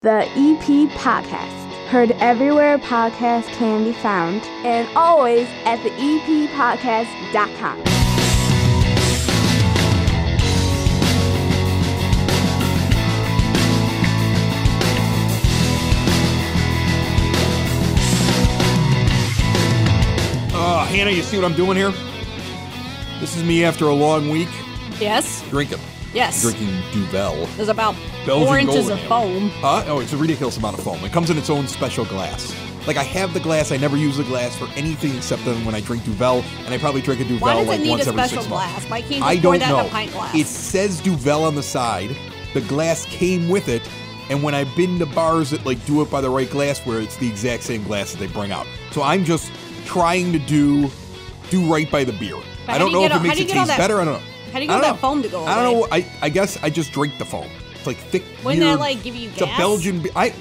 the EP Podcast. Heard everywhere podcasts can be found, and always at the eppodcast.com. Hannah, you see what I'm doing here? This is me after a long week. Yes. Drinking. Yes. Drinking Duvel. There's about Belgian 4 inches Golden of foam. Oh, it's a ridiculous amount of foam. It comes in its own special glass. Like, I have the glass. I never use the glass for anything except when I drink Duvel, and I probably drink a Duvel Why does like it need once a every special 6 months. glass? Why can't you I just pour don't that know. in a pint glass? It says Duvel on the side. The glass came with it, and when I've been to bars that like do it by the right glassware, it's the exact same glass that they bring out. So I'm just trying to do right by the beer. But I don't know if it makes it taste better. I don't know. How do you get that foam to go away? I don't know. I guess I just drink the foam. It's like thick. Wouldn't weird, that like give you gas? It's a Belgian. I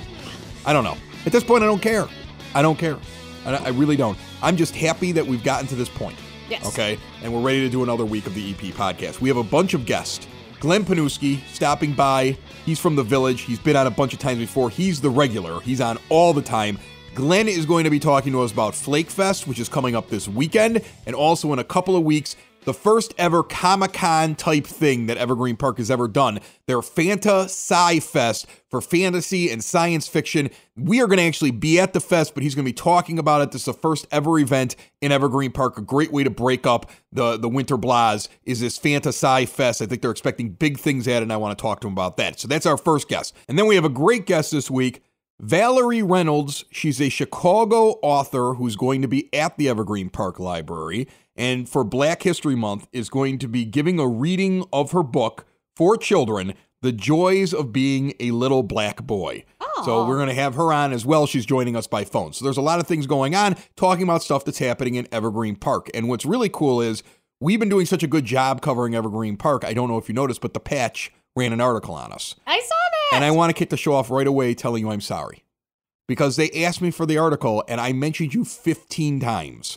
don't know. At this point, I don't care. I don't care. I really don't. I'm just happy that we've gotten to this point. Yes. Okay. And we're ready to do another week of the EP podcast. We have a bunch of guests. Glenn Pniewski stopping by. He's from the Village. He's been on a bunch of times before. He's the regular. He's on all the time. Glenn is going to be talking to us about Flake Fest, which is coming up this weekend, and also in a couple of weeks, the first ever Comic-Con type thing that Evergreen Park has ever done. Their FantiSciFest for fantasy and science fiction. We are going to actually be at the fest, but he's going to be talking about it. This is the first ever event in Evergreen Park. A great way to break up the winter blahs is this FantiSciFest. I think they're expecting big things at it, and I want to talk to him about that. So that's our first guest. And then we have a great guest this week, Valerie Reynolds. She's a Chicago author who's going to be at the Evergreen Park Library, and for Black History Month is going to be giving a reading of her book for children, The Joys of Being a Little Black Boy. Oh. So we're going to have her on as well. She's joining us by phone. So there's a lot of things going on, talking about stuff that's happening in Evergreen Park. And what's really cool is we've been doing such a good job covering Evergreen Park. I don't know if you noticed, but The Patch ran an article on us. I saw that. And I want to kick the show off right away telling you I'm sorry. Because they asked me for the article, and I mentioned you 15 times.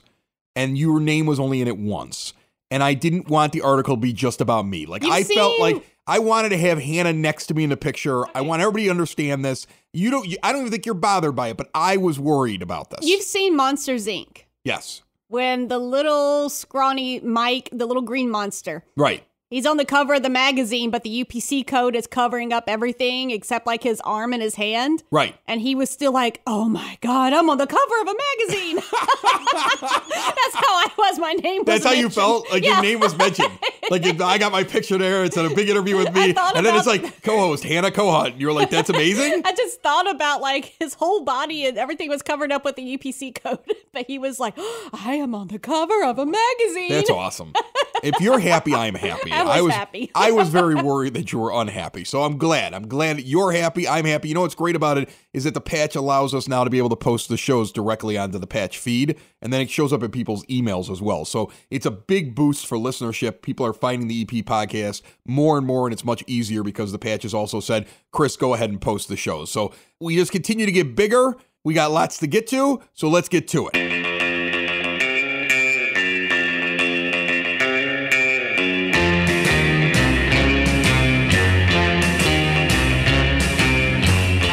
And your name was only in it once. And I didn't want the article to be just about me. Like, I felt like I wanted to have Hannah next to me in the picture. I want everybody to understand this. I don't even think you're bothered by it, but I was worried about this. You've seen Monsters, Inc. Yes. When the little scrawny Mike, the little green monster. Right. He's on the cover of the magazine, but the UPC code is covering up everything except like his arm and his hand. Right. And he was still like, oh my God, I'm on the cover of a magazine. That's how I was. My name was That's how mentioned. you felt? Like your name was mentioned. Like I got my picture there. It's a big interview with me. And then it's like co-host Hannah Cohunt. You're like, that's amazing. I just thought about like his whole body and everything was covered up with the UPC code. But he was like, I am on the cover of a magazine. That's awesome. If you're happy, I'm happy. I was happy. I was very worried that you were unhappy. So I'm glad. I'm glad that you're happy. I'm happy. You know what's great about it is that the Patch allows us now to be able to post the shows directly onto the Patch feed. And then it shows up in people's emails as well. So it's a big boost for listenership. People are finding the EP podcast more and more, and it's much easier because the Patch has also said, Chris, go ahead and post the shows. So we just continue to get bigger. We got lots to get to. So let's get to it.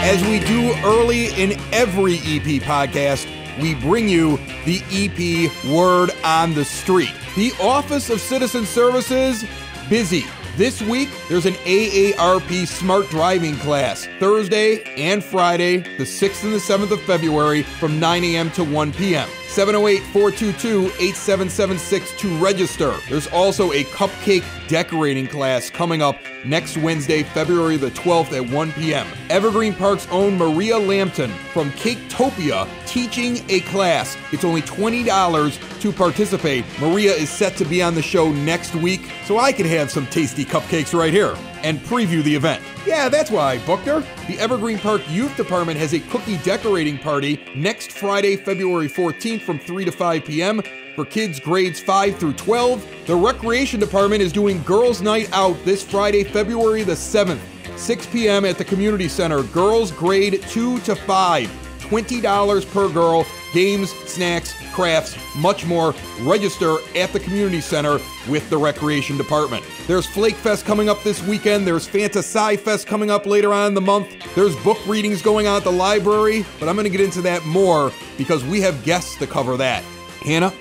As we do early in every EP podcast, we bring you the EP Word on the Street. The Office of Citizen Services, busy. This week, there's an AARP Smart Driving class, Thursday and Friday, the 6th and the 7th of February, from 9 a.m. to 1 p.m. 708-422-8776 to register. There's also a cupcake decorating class coming up next Wednesday, February the 12th at 1 p.m. Evergreen Park's own Maria Lampton from Caketopia teaching a class. It's only $20 to participate. Maria is set to be on the show next week, so I can have some tasty cupcakes right here and preview the event. Yeah, that's why I booked her. The Evergreen Park Youth Department has a cookie decorating party next Friday, February 14th from 3 to 5 p.m. for kids grades 5 through 12. The Recreation Department is doing Girls Night Out this Friday, February the 7th, 6 p.m. at the Community Center. Girls grade 2 to 5, $20 per girl. Games, snacks, crafts, much more. Register at the community center with the recreation department. There's Flake Fest coming up this weekend. There's FantiSciFest coming up later on in the month. There's book readings going on at the library, but I'm going to get into that more because we have guests to cover that. Hannah,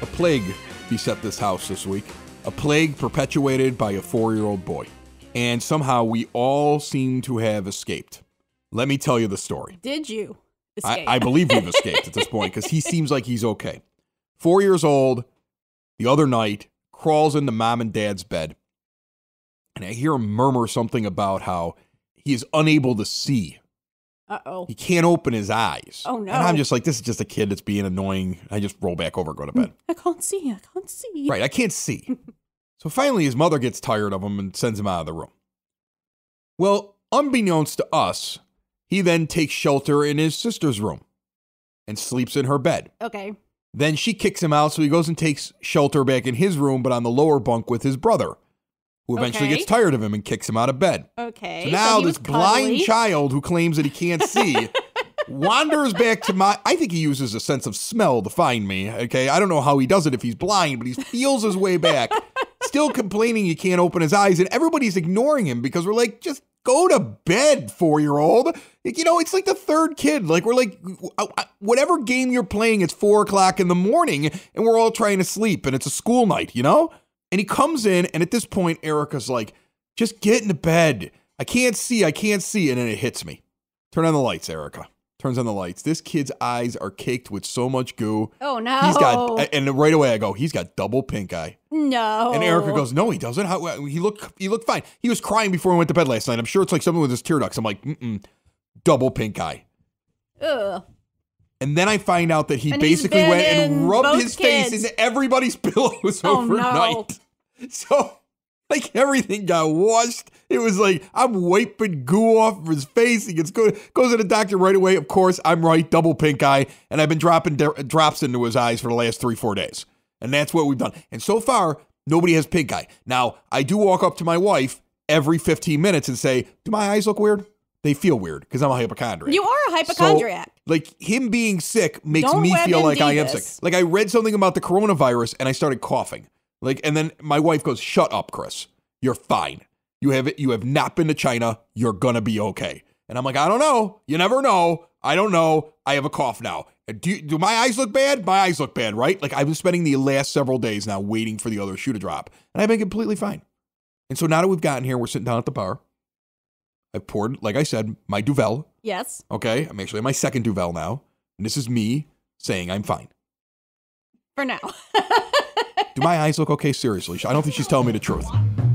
a plague beset this house this week. A plague perpetuated by a 4-year-old boy. And somehow we all seem to have escaped. Let me tell you the story. Did you escape? I believe we've escaped at this point because he seems like he's okay. 4 years old, the other night, crawls into mom and dad's bed. And I hear him murmur something about how he is unable to see. Uh-oh. He can't open his eyes. Oh, no. And I'm just like, this is just a kid that's being annoying. I just roll back over and go to bed. I can't see. Right, I can't see. So finally his mother gets tired of him and sends him out of the room. Well, unbeknownst to us, he then takes shelter in his sister's room and sleeps in her bed. Okay. Then she kicks him out, so he goes and takes shelter back in his room, but on the lower bunk with his brother, who eventually gets tired of him and kicks him out of bed. Okay. So now he this blind child who claims that he can't see wanders back to I think he uses a sense of smell to find me, okay? I don't know how he does it if he's blind, but he feels his way back, still complaining he can't open his eyes, and everybody's ignoring him because we're like, just go to bed, 4-year-old. Like, you know, it's like the third kid. Like, we're like, whatever game you're playing, it's 4 o'clock in the morning, and we're all trying to sleep, and it's a school night, you know? And he comes in, and at this point, Erica's like, just get into bed. I can't see. And then it hits me. Turn on the lights, Erica. Turns on the lights. This kid's eyes are caked with so much goo. Oh, no. And right away I go, he's got double pink eye. No. And Erica goes, no, he doesn't. He looked fine. He was crying before he went to bed last night. I'm sure it's like something with his tear ducts. I'm like, double pink eye. Ugh. And then I find out that he basically went and rubbed his face into everybody's pillows overnight. No. So, like, everything got washed. It was like, I'm wiping goo off of his face. He goes to the doctor right away. Of course, I'm right, double pink eye. And I've been dropping drops into his eyes for the last 3-4 days. And that's what we've done. And so far, nobody has pink eye. Now, I do walk up to my wife every 15 minutes and say, do my eyes look weird? They feel weird because I'm a hypochondriac. You are a hypochondriac. So, like, him being sick makes me feel like I am sick. Like, I read something about the coronavirus and I started coughing. Like, and then my wife goes, shut up, Chris. You're fine. You have not been to China. You're going to be okay. And I'm like, I don't know. You never know. I don't know. I have a cough now. Do my eyes look bad? My eyes look bad, right? Like, I've been spending the last several days now waiting for the other shoe to drop. And I've been completely fine. And so now that we've gotten here, we're sitting down at the bar. I poured, like I said, my Duvel. Yes. Okay. I'm actually on my second Duvel now. And this is me saying I'm fine. For now. Do my eyes look okay? Seriously. I don't think she's telling me the truth.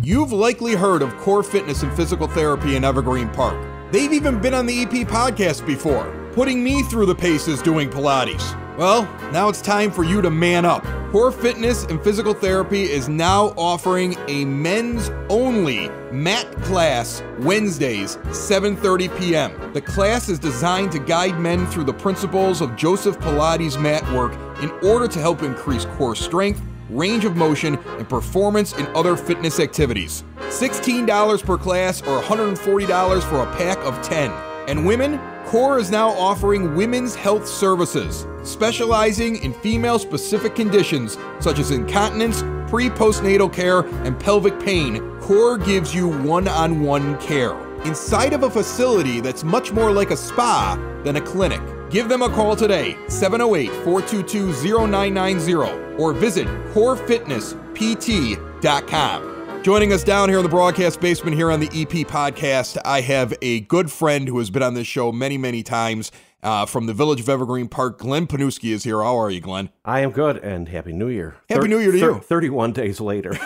You've likely heard of Core Fitness and Physical Therapy in Evergreen Park. They've even been on the EP podcast before, putting me through the paces doing Pilates. Well, now it's time for you to man up. Core Fitness and Physical Therapy is now offering a men's-only mat class Wednesdays, 7:30 p.m. The class is designed to guide men through the principles of Joseph Pilates mat work in order to help increase core strength, range of motion, and performance in other fitness activities. $16 per class or $140 for a pack of 10. And women, Core is now offering women's health services, specializing in female-specific conditions such as incontinence, pre-postnatal care, and pelvic pain. Core gives you one-on-one care inside of a facility that's much more like a spa than a clinic. Give them a call today, 708-422-0990, or visit corefitnesspt.com. Joining us down here in the broadcast basement here on the EP podcast, I have a good friend who has been on this show many, many times from the village of Evergreen Park. Glenn Pniewski is here. How are you, Glenn? I am good, and Happy New Year. Happy New Year to you. 31 days later.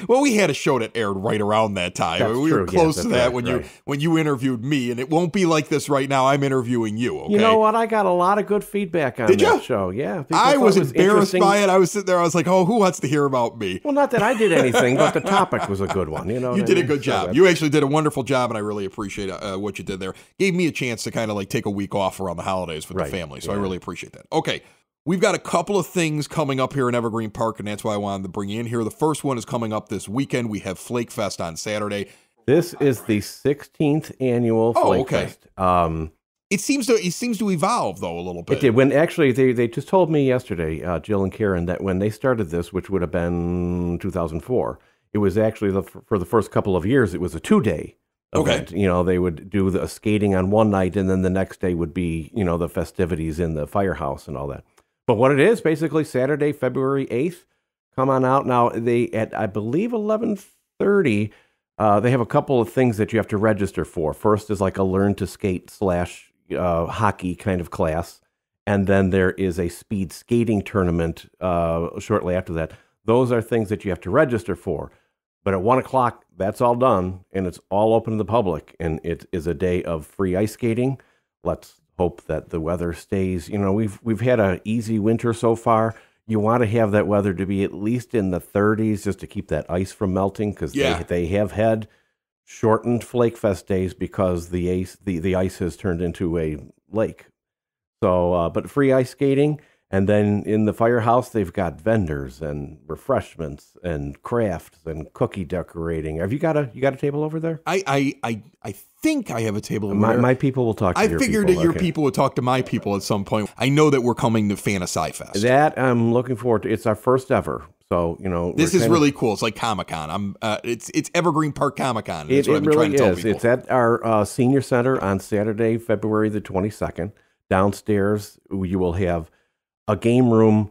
Well, we had a show that aired right around that time. That's we true. were close to that right, when you interviewed me, and it won't be like this right now. I'm interviewing you, okay? You know what? I got a lot of good feedback on that show. Yeah. I was embarrassed by it. I was sitting there. I was like, oh, who wants to hear about me? Well, not that I did anything, but the topic was a good one. You did a good job. You actually did a wonderful job, and I really appreciate what you did there. Gave me a chance to kind of like take a week off around the holidays with the family, so I really appreciate that. Okay. We've got a couple of things coming up here in Evergreen Park, and that's why I wanted to bring you in here. The first one is coming up this weekend. We have Flake Fest on Saturday. This is the 16th annual Flake Fest. It seems to evolve though a little bit. It did. When actually they just told me yesterday, Jill and Karen, that when they started this, which would have been 2004, it was actually for the first couple of years, it was a 2-day event. Okay. You know, they would do the skating on one night, and then the next day would be, you know, the festivities in the firehouse and all that. But what it is, basically Saturday, February 8th, come on out. Now, at I believe 11:30, they have a couple of things that you have to register for. First is like a learn to skate / hockey kind of class. And then there is a speed skating tournament shortly after that. Those are things that you have to register for. But at 1 o'clock, that's all done, and it's all open to the public. And it is a day of free ice skating. Let's hope that the weather stays. You know, we've had an easy winter so far. You want to have that weather to be at least in the 30s just to keep that ice from melting, because they have had shortened Flake Fest days because the ice has turned into a lake. So, but free ice skating, and then in the firehouse they've got vendors and refreshments and crafts and cookie decorating. Have you got a table over there? I think I have a table over there. My people will talk to your people. I figured that your people would talk to my people at some point. I know that we're coming to FantiSciFest. That I'm looking forward to. It's our first ever. So, you know, this is really cool. It's like Comic-Con. It's Evergreen Park Comic-Con. It what I've been trying to tell people. It's at our senior center on Saturday, February the 22nd. Downstairs, you will have a game room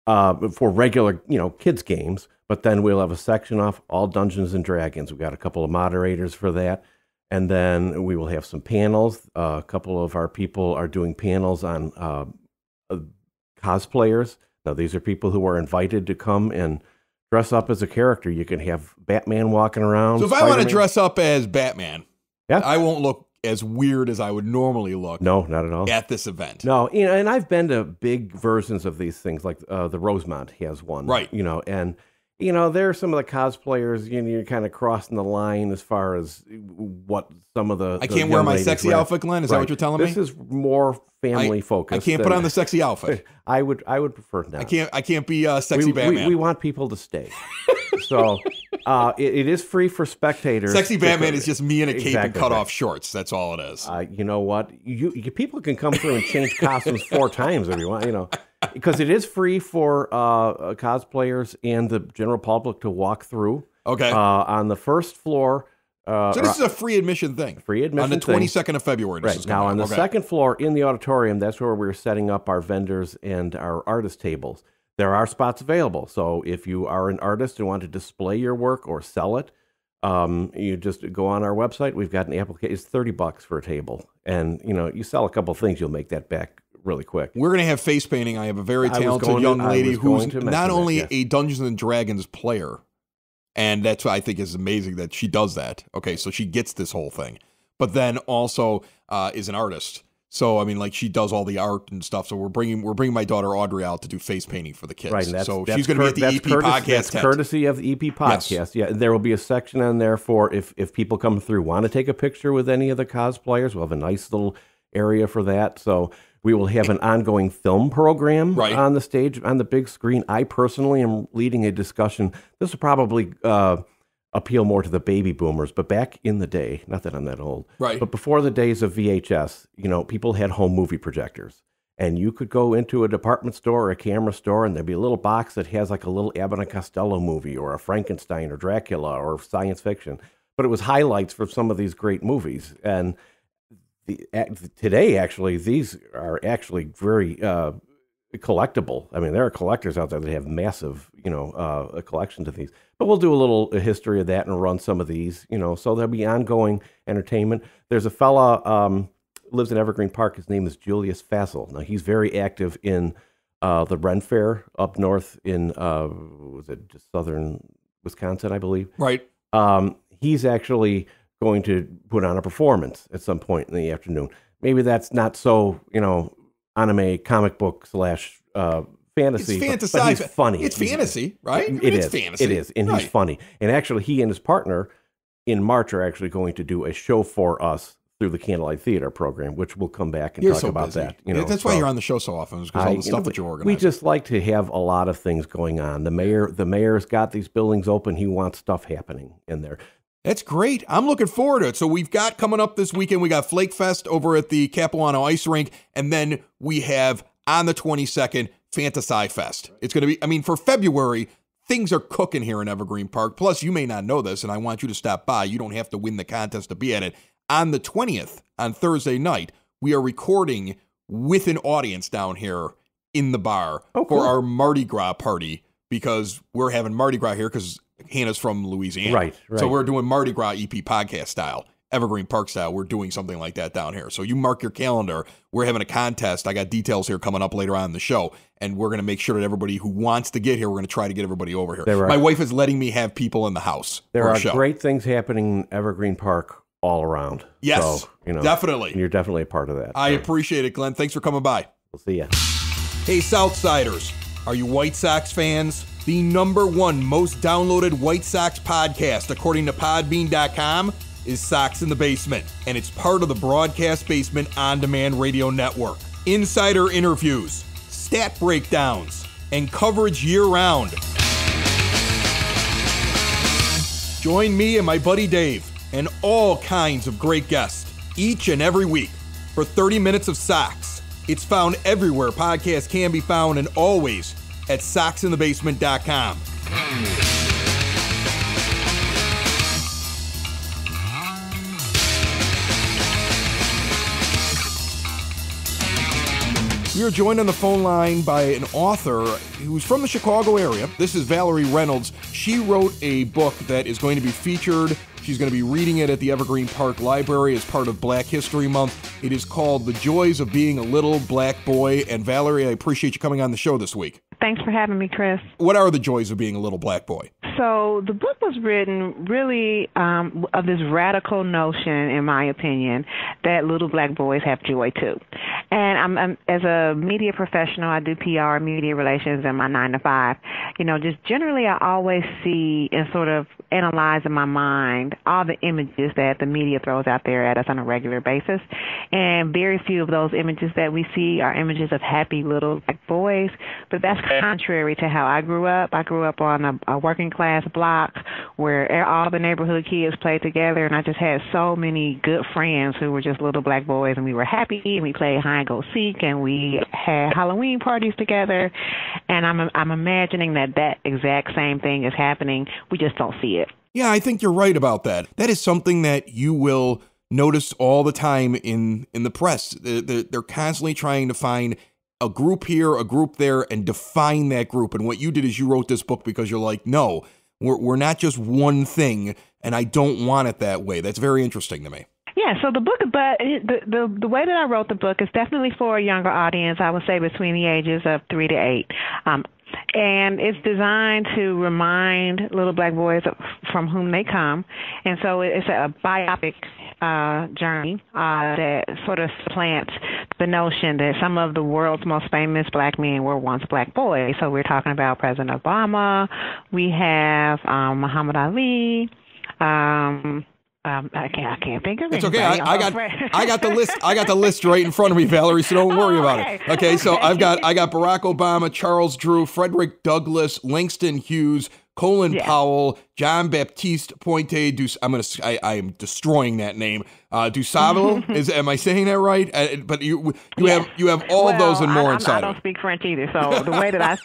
for regular, you know, kids games, but then we'll have a section off all Dungeons and Dragons. We've got a couple of moderators for that. And then we will have some panels. A couple of our people are doing panels on cosplayers. Now, these are people who are invited to come and dress up as a character. You can have Batman walking around. So if I want to dress up as Batman, yeah, I won't look as weird as I would normally look. No, not at all. At this event. No, you know, and I've been to big versions of these things, like the Rosemont has one. Right. You know, and, you know, there are some of the cosplayers, you know, you're kind of crossing the line as far as what some of the I can't wear my sexy outfit, Glenn? Is that what you're telling me? This is more family focused. I can't put on the sexy outfit. I would prefer not. I can't be sexy Batman. We want people to stay. So it is free for spectators. Sexy Batman is just me in a cape and cut off shorts. That's all it is. You know what? You people can come through and change costumes 4 times if you want, you know, because it is free for cosplayers and the general public to walk through. Okay. On the first floor. So this is a free admission thing. Free admission on the 22nd of February. Right. Now on the second floor in the auditorium, that's where we're setting up our vendors and our artist tables. There are spots available. So if you are an artist and want to display your work or sell it, you just go on our website. We've got an application. It's $30 for a table. And, you know, you sell a couple things, you'll make that back really quick. We're going to have face painting. I have a very talented young lady who's not only a Dungeons and Dragons player, and that's what I think is amazing that she does that. Okay, so she gets this whole thing, but then also is an artist. So I mean, like, she does all the art and stuff. So we're bringing my daughter Audrey out to do face painting for the kids. Right, so she's going to be at the EP podcast. That's courtesy of the EP podcast. Yes. Yeah, there will be a section on there for if people come through want to take a picture with any of the cosplayers. We'll have a nice little area for that. So we will have an ongoing film program on the stage, on the big screen. I personally am leading a discussion. This will probably appeal more to the baby boomers, but back in the day, not that I'm that old, but before the days of VHS, you know, people had home movie projectors. And you could go into a department store or a camera store, and there'd be a little box that has like a little Abbott and Costello movie or a Frankenstein or Dracula or science fiction. But it was highlights for some of these great movies. And today, actually, these are actually very collectible. I mean, there are collectors out there that have massive, you know, collections of these. But we'll do a little history of that and run some of these, you know, so there'll be ongoing entertainment. There's a fella lives in Evergreen Park. His name is Julius Fassel. Now, he's very active in the Ren Fair up north in, was it just southern Wisconsin, I believe? Right. He's actually going to put on a performance at some point in the afternoon. Maybe that's not so, you know, anime, comic book / fantasy. It's but he's funny. It's fantasy, right? It's fantasy. It is, and he's funny. And actually, he and his partner in March are actually going to do a show for us through the Candlelight Theater program, which we'll come back and talk about that. You know, that's why you're on the show so often, is because all the stuff that you're organizing. We just like to have a lot of things going on. The mayor's got these buildings open. He wants stuff happening in there. That's great. I'm looking forward to it. So we've got coming up this weekend, we got Flake Fest over at the Capilano Ice Rink, and then we have on the 22nd, FantiSciFest. It's going to be, I mean, for February, things are cooking here in Evergreen Park. Plus, you may not know this, and I want you to stop by. You don't have to win the contest to be at it. On the 20th, on Thursday night, we are recording with an audience down here in the bar for our Mardi Gras party, because we're having Mardi Gras here because Hannah's from Louisiana. Right. So we're doing Mardi Gras EP podcast style, Evergreen Park style. We're doing something like that down here. So you mark your calendar. We're having a contest. I got details here coming up later on in the show, and we're going to make sure that everybody who wants to get here, we're going to try to get everybody over here. My wife is letting me have people in the house. There are great things happening in Evergreen Park all around. Yes, so, definitely. And you're definitely a part of that. I appreciate it, Glenn. Thanks for coming by. We'll see ya. Hey, Southsiders. Are you White Sox fans? The #1 most downloaded White Sox podcast, according to Podbean.com, is Sox in the Basement, and it's part of the Broadcast Basement On-Demand Radio Network. Insider interviews, stat breakdowns, and coverage year-round. Join me and my buddy Dave and all kinds of great guests each and every week for 30 minutes of Sox. It's found everywhere podcasts can be found, and always at soxinthebasement.com. We are joined on the phone line by an author who's from the Chicago area. This is Valerie Reynolds. She wrote a book that is going to be featured. She's going to be reading it at the Evergreen Park Library as part of Black History Month. It is called The Joys of Being a Little Black Boy. And Valerie, I appreciate you coming on the show this week. Thanks for having me, Chris. What are the joys of being a little black boy? So the book was written really of this radical notion, in my opinion, that little black boys have joy too. And I'm as a media professional, I do PR, media relations in my 9-to-5. Just generally I always see and sort of analyze in my mind all the images that the media throws out there at us on a regular basis. And very few of those images that we see are images of happy little black boys. But that's contrary to how I grew up. I grew up on a working class block where all the neighborhood kids played together, and I just had so many good friends who were just little black boys, and we were happy, and we played hide and go seek, and we had Halloween parties together. And I'm imagining that exact same thing is happening. We just don't see it. Yeah, I think you're right about that. That is something that you will notice all the time in the press. They're constantly trying to find a group here, a group there, and define that group. And what you did is you wrote this book because you're like, no, we're not just one thing, and I don't want it that way. That's very interesting to me. Yeah, so the book, but the way that I wrote the book is definitely for a younger audience. I would say between the ages of 3 to 8. And it's designed to remind little black boys from whom they come. And so it's a biopic journey that sort of supplants the notion that some of the world's most famous black men were once black boys. So we're talking about President Obama. We have Muhammad Ali. I can't think of it. It's okay. I got the list. I got the list right in front of me, Valerie. So don't worry about it. Okay. So I got Barack Obama, Charles Drew, Frederick Douglass, Langston Hughes, Colin Powell, John Baptiste Pointe. I am destroying that name. Dusable. Am I saying that right? But you have all of those and more inside. I don't speak French either. So the way that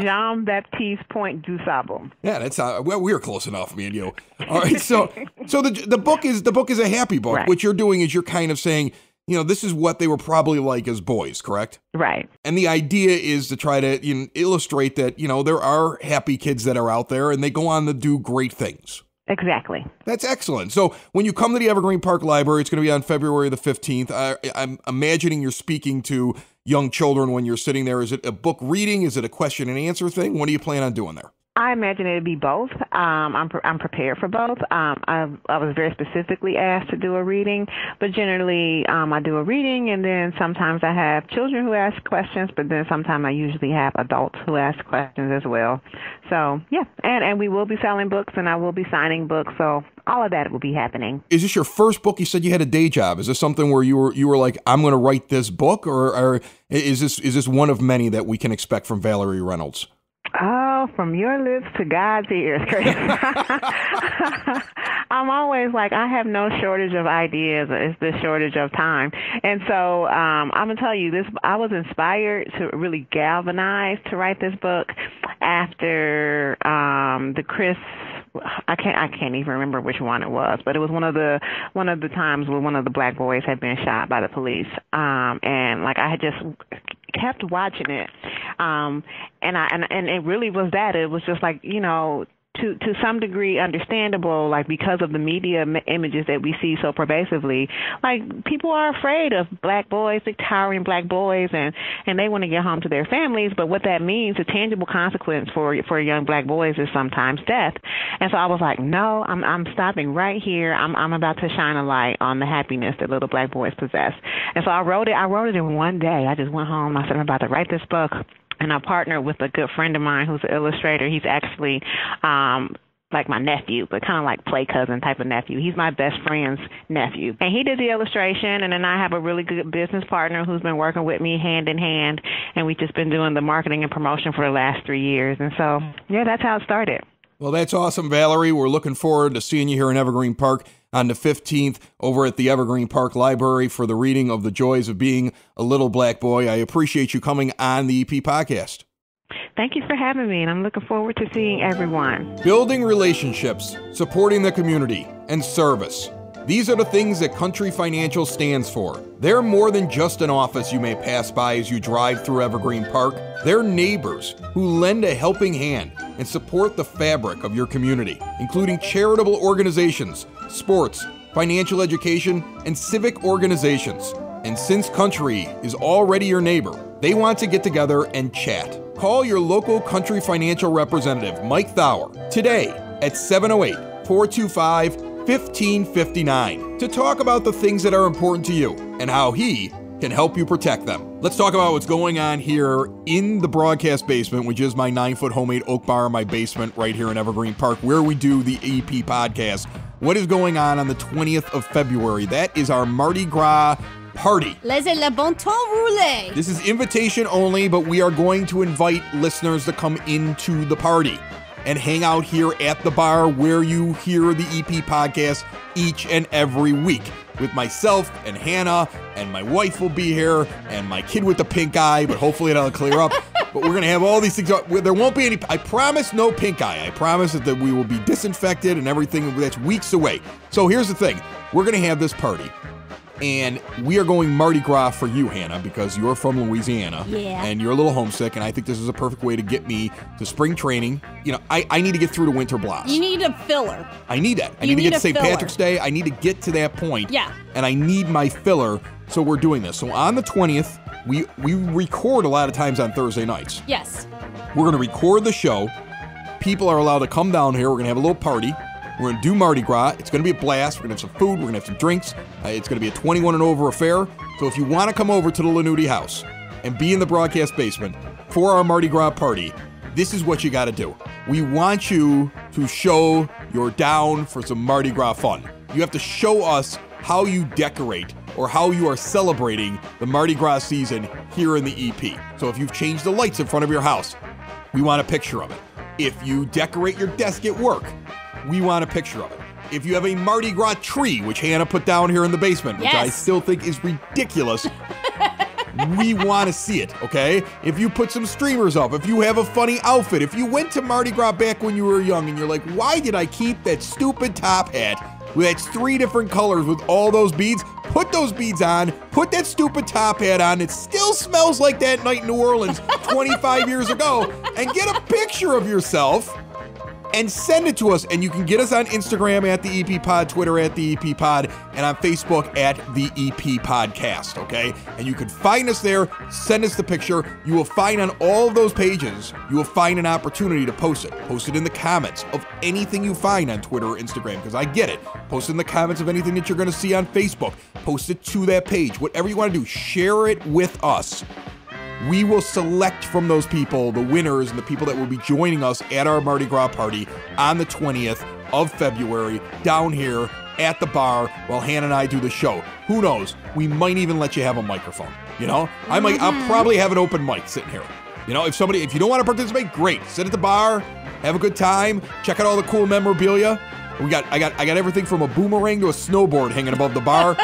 Jean Baptiste Point Dusable. Yeah, that's we're close enough, me and you. All right. So the book is a happy book. Right. What you're doing is you're kind of saying, this is what they were probably like as boys, correct? Right. And the idea is to try to illustrate that, there are happy kids that are out there and they go on to do great things. Exactly. That's excellent. So when you come to the Evergreen Park Library, it's going to be on February the 15th. I'm imagining you're speaking to young children when you're sitting there. Is it a book reading? Is it a question and answer thing? What do you plan on doing there? I imagine it'd be both. I'm prepared for both. I was very specifically asked to do a reading, but generally I do a reading, and then sometimes I have children who ask questions, but then sometimes I usually have adults who ask questions as well. So yeah, and we will be selling books, and I will be signing books. So all of that will be happening. Is this your first book? You said you had a day job. Is this something where you were like, I'm going to write this book, or is this one of many that we can expect from Valerie Reynolds? Oh, from your lips to God's ears, Chris. I'm always like, I have no shortage of ideas. It's the shortage of time. And so I'm going to tell you this, I was inspired to really galvanize to write this book after the Chris, I can't even remember which one it was, but it was one of the times where one of the black boys had been shot by the police. And like I had just kept watching it. And it really was that. It was just like, you know, to some degree understandable, like because of the media images that we see so pervasively, like people are afraid of black boys, the towering black boys, and they want to get home to their families. But what that means, the tangible consequence for young black boys is sometimes death. And so I was like, no, I'm stopping right here. I'm about to shine a light on the happiness that little black boys possess. And so I wrote it in one day. I just went home. I said, I'm about to write this book. And I partnered with a good friend of mine who's an illustrator. He's actually like my nephew, but kind of like play cousin type of nephew. He's my best friend's nephew. And he did the illustration, and then I have a really good business partner who's been working with me hand in hand, and we've just been doing the marketing and promotion for the last 3 years. And so, yeah, that's how it started. Well, that's awesome, Valerie. We're looking forward to seeing you here in Evergreen Park on the 15th over at the Evergreen Park Library for the reading of The Joys of Being a Little Black Boy. I appreciate you coming on the EP podcast. Thank you for having me, and I'm looking forward to seeing everyone. Building relationships, supporting the community, and service. These are the things that Country Financial stands for. They're more than just an office you may pass by as you drive through Evergreen Park. They're neighbors who lend a helping hand and support the fabric of your community, including charitable organizations, sports, financial education, and civic organizations. And since Country is already your neighbor, they want to get together and chat. Call your local Country Financial representative, Mike Thauer, today at 708-425-1559 to talk about the things that are important to you and how he can help you protect them. Let's talk about what's going on here in the broadcast basement, which is my 9-foot homemade oak bar in my basement right here in Evergreen Park, where we do the EP podcast. What is going on the 20th of February? That is our Mardi Gras party. Laissez le bon temps rouler. This is invitation only, but we are going to invite listeners to come into the party and hang out here at the bar where you hear the EP podcast each and every week with myself and Hannah, and my wife will be here, and my kid with the pink eye, but hopefully that'll clear up. But we're going to have all these things. There won't be any, I promise, no pink eye. I promise that we will be disinfected and everything. That's weeks away. So here's the thing. We're going to have this party. And we are going Mardi Gras for you, Hannah, because you're from Louisiana. Yeah. And you're a little homesick, and I think this is a perfect way to get me to spring training. You know, I need to get through to winter blast. You need a filler. I need that. I need to get to St. Patrick's Day. I need to get to that point. Yeah. And I need my filler, so we're doing this. So on the 20th, we record a lot of times on Thursday nights. Yes. We're going to record the show. People are allowed to come down here. We're going to have a little party. We're going to do Mardi Gras. It's going to be a blast. We're going to have some food. We're going to have some drinks. It's going to be a 21 and over affair. So if you want to come over to the Lanuti house and be in the broadcast basement for our Mardi Gras party, this is what you got to do. We want you to show you're down for some Mardi Gras fun. You have to show us how you decorate or how you are celebrating the Mardi Gras season here in the EP. So if you've changed the lights in front of your house, we want a picture of it. If you decorate your desk at work, we want a picture of it. If you have a Mardi Gras tree, which Hannah put down here in the basement, which I still think is ridiculous, we want to see it, okay? If you put some streamers up, if you have a funny outfit, if you went to Mardi Gras back when you were young and you're like, why did I keep that stupid top hat that's 3 different colors with all those beads? Put those beads on, put that stupid top hat on, it still smells like that night in New Orleans 25 years ago, and get a picture of yourself and send it to us. And you can get us on Instagram at the EP Pod, Twitter at the EP Pod, and on Facebook at the EP Podcast, okay? And you can find us there, send us the picture. You will find on all of those pages, you will find an opportunity to post it. Post it in the comments of anything you find on Twitter or Instagram, because I get it. Post it in the comments of anything that you're going to see on Facebook. Post it to that page. Whatever you want to do, share it with us. We will select from those people the winners and the people that will be joining us at our Mardi Gras party on the 20th of February down here at the bar while Hannah and I do the show. Who knows? We might even let you have a microphone. You know, I'll probably have an open mic sitting here. You know, if you don't want to participate, great. Sit at the bar, have a good time, check out all the cool memorabilia. I got everything from a boomerang to a snowboard hanging above the bar.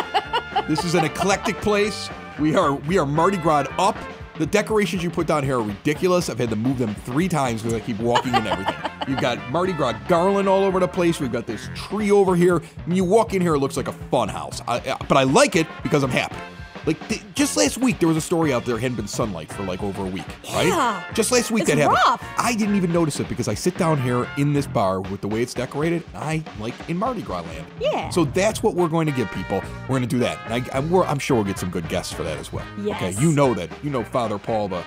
This is an eclectic place. We are Mardi Gras up. The decorations you put down here are ridiculous. I've had to move them 3 times because I keep walking in everything. You've got Mardi Gras garland all over the place. We've got this tree over here. When you walk in here, it looks like a fun house. But I like it because I'm happy. Like, just last week, there was a story out there, hadn't been sunlight for like over a week, right? Yeah. Just last week It's that happened. rough. I didn't even notice it because I sit down here in this bar with the way it's decorated. I like in Mardi Gras land. Yeah. So that's what we're going to give people. We're going to do that. And I'm sure we'll get some good guests for that as well. Yes. Okay, you know that. You know Father Paul, the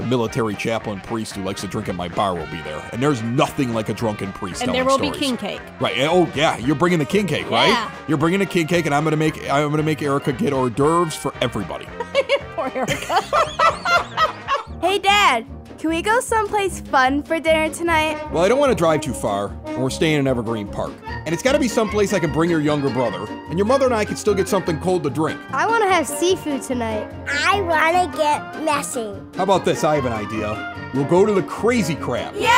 military chaplain priest who likes to drink at my bar will be there. And there's nothing like a drunken priest And telling there will stories. be king cake. Right. And, oh yeah, you're bringing the king cake, right? Yeah. You're bringing the king cake, and I'm gonna make Erica get hors d'oeuvres for everybody. Poor Erica. Hey, Dad, can we go someplace fun for dinner tonight? Well, I don't want to drive too far, and we're staying in Evergreen Park. And it's got to be someplace I can bring your younger brother, and your mother and I can still get something cold to drink. I want to have seafood tonight. I want to get messy. How about this? I have an idea. We'll go to the Crazy Crab. Yay!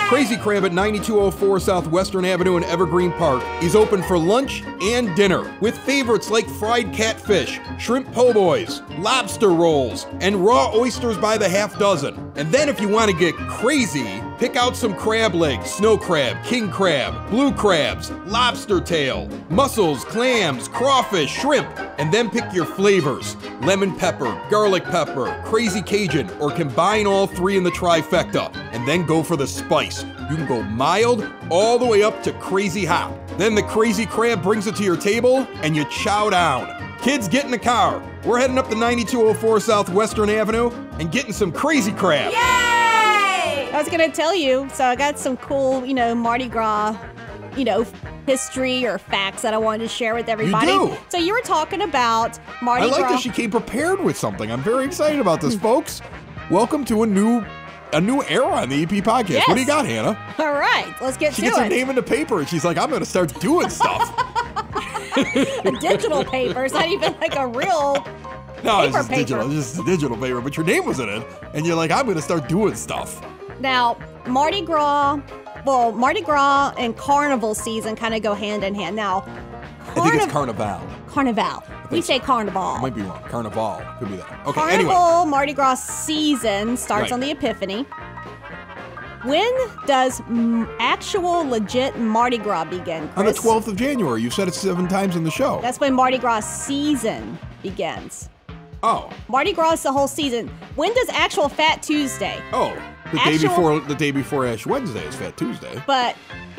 Crazy Crab at 9204 Southwestern Avenue in Evergreen Park is open for lunch and dinner with favorites like fried catfish, shrimp po' boys, lobster rolls, and raw oysters by the half dozen. And then if you want to get crazy, pick out some crab legs, snow crab, king crab, blue crabs, lobster tail, mussels, clams, crawfish, shrimp, and then pick your flavors: lemon pepper, garlic pepper, crazy Cajun, or combine all 3 in the trifecta, and then go for the spice. You can go mild all the way up to crazy hot. Then the Crazy Crab brings it to your table and you chow down. Kids, get in the car. We're heading up to 9204 Southwestern Avenue and getting some Crazy Crab. Yay! I was going to tell you, so I got some cool, Mardi Gras, history or facts that I wanted to share with everybody. You do? So you were talking about Mardi I like Gras. that she came prepared with something. I'm very excited about this, folks. Welcome to a new era on the EP podcast. Yes. What do you got, Hannah? All right, let's get She to gets it. her name in the paper and she's like, I'm going to start doing stuff. A digital paper. It's not even like a real No, it's paper just digital. It's just a digital paper, but your name was in it, and you're like, I'm going to start doing stuff. Now, Mardi Gras and Carnival season kind of go hand in hand. Now, I think it's Carnival. Carnival. We say Carnival. I might be wrong. Carnival. Could be that. Okay, Carnival anyway. Mardi Gras season starts Right. on the Epiphany. When does actual legit Mardi Gras begin, Chris? On the 12th of January. You've said it 7 times in the show. That's when Mardi Gras season begins. Oh. Mardi Gras is the whole season. When does actual Fat Tuesday? Oh. The day before Ash Wednesday is Fat Tuesday. But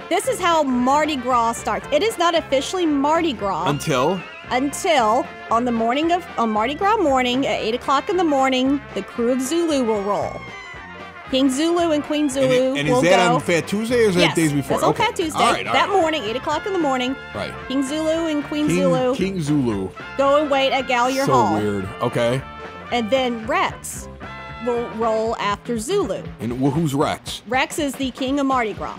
this is how Mardi Gras starts. It is not officially Mardi Gras Until on Mardi Gras morning at 8 o'clock in the morning, the crew of Zulu will roll. King Zulu and Queen Zulu and will is that go. on Fat Tuesday or is that days before? That's on Okay. Fat Tuesday. All right, That morning, 8 o'clock in the morning, Right. King Zulu and Queen Zulu King Zulu. go and wait at Gallier So Hall. weird. Okay. And then Rex will roll after Zulu. And who's Rex? Rex is the king of Mardi Gras.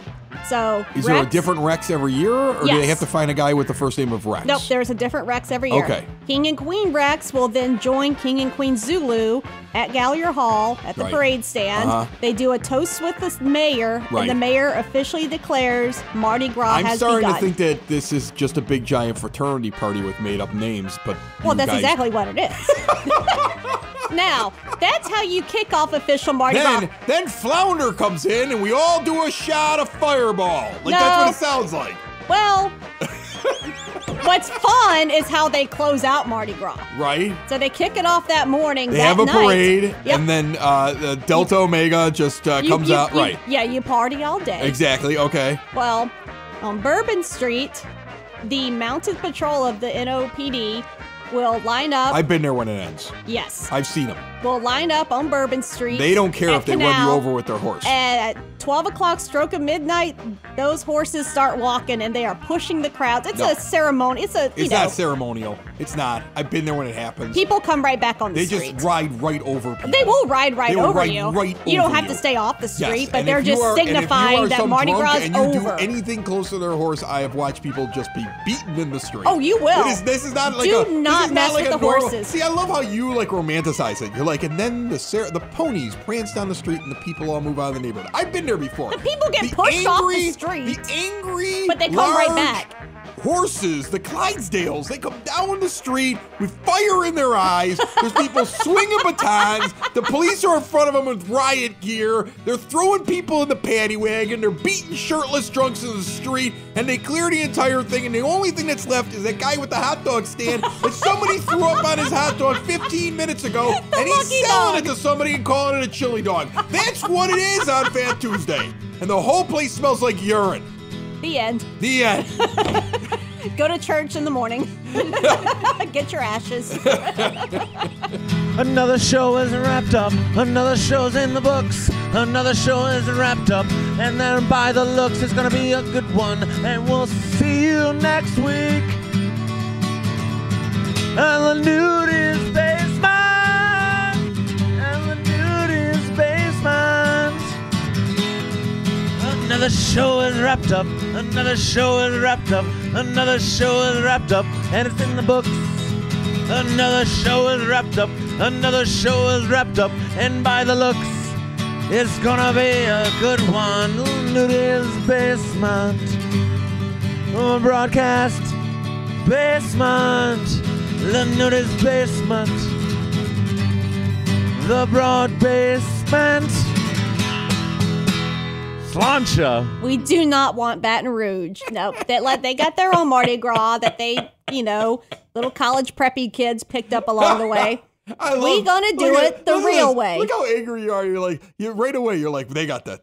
So Is there a different Rex every year, or do Yes. they have to find a guy with the first name of Rex? Nope, there's a different Rex every year. Okay. King and Queen Rex will then join King and Queen Zulu at Gallier Hall at the Right. parade stand. Uh-huh. They do a toast with the mayor, Right. and the mayor officially declares Mardi Gras I'm has starting begun. to think that this is just a big giant fraternity party with made up names, but Well, you that's guys- exactly what it is. Now, that's how you kick off official Mardi Gras. Then Flounder comes in and we all do a shot of Fireball. Like that's No. what it sounds like. Well, what's fun is how they close out Mardi Gras. Right? So they kick it off that morning. They that have a night. parade, Yep. and then the Delta Omega just comes out. Right. Yeah, you party all day. Exactly. Okay. Well, on Bourbon Street, the mounted patrol of the NOPD will line up. I've been there when it ends. Yes. I've seen them. Will line up on Bourbon Street. They don't care at if they run you Canal over with their horse. At 12 o'clock, stroke of midnight, those horses start walking and they are pushing the crowds. It's a ceremony. It's not ceremonial. It's not. I've been there when it happens. People come right back on the street. They just ride right over people. They will ride right over you. Right you don't over have you. to stay off the street, Yes. but And they're if you just are- signifying and if you are that some Mardi drunk Gras is and you over. do anything close to their horse, I have watched people just be beaten in the street. Oh, you will. This is not like Do a. not this is mess not like with a the normal, horses. See, I love how you like romanticize it. You're like, and then the ponies prance down the street and the people all move out of the neighborhood. I've been there before. The people get pushed off the street. The angry, but they come right large back. Horses, the Clydesdales, they come down the street with fire in their eyes. There's people swinging batons. The police are in front of them with riot gear. They're throwing people in the paddy wagon. They're beating shirtless drunks in the street, and they clear the entire thing. And the only thing that's left is that guy with the hot dog stand that somebody threw up on his hot dog 15 minutes ago, and he's selling it to somebody and calling it a chili dog. That's what it is on Fat Tuesday. And the whole place smells like urine. The end. The end. Go to church in the morning. Get your ashes. Another show is wrapped up. Another show's in the books. Another show is wrapped up. And then by the looks, it's gonna be a good one. And we'll see you next week. And the nude is basement. And the nude is basement. Another show is wrapped up. Another show is wrapped up. Another show is wrapped up. And it's in the books. Another show is wrapped up. Another show is wrapped up. And by the looks, it's gonna be a good one. Nudi's Basement. Broadcast Basement. The Nudi's Basement. The Broad Basement. Slancha. We do not want Baton Rouge. No, they got their own Mardi Gras that they, little college preppy kids picked up along the way. We gonna do it the real way. Look how angry you are. You're like, right away. You're like, they got the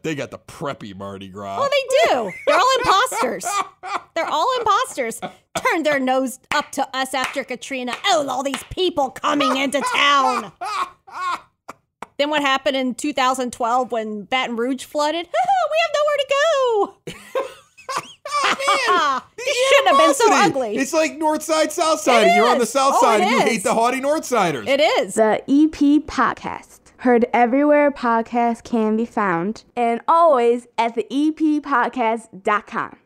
preppy Mardi Gras. Oh, they do. They're all imposters. They're all imposters. Turned their nose up to us after Katrina. Oh, all these people coming into town. Then what happened in 2012 when Baton Rouge flooded? We have nowhere to go. Man, this shouldn't have been so ugly. It's like North Side, South Side, and you're on the South Side, and you hate the haughty North Siders. It is. The EP Podcast. Heard everywhere podcasts can be found, and always at the eppodcast.com.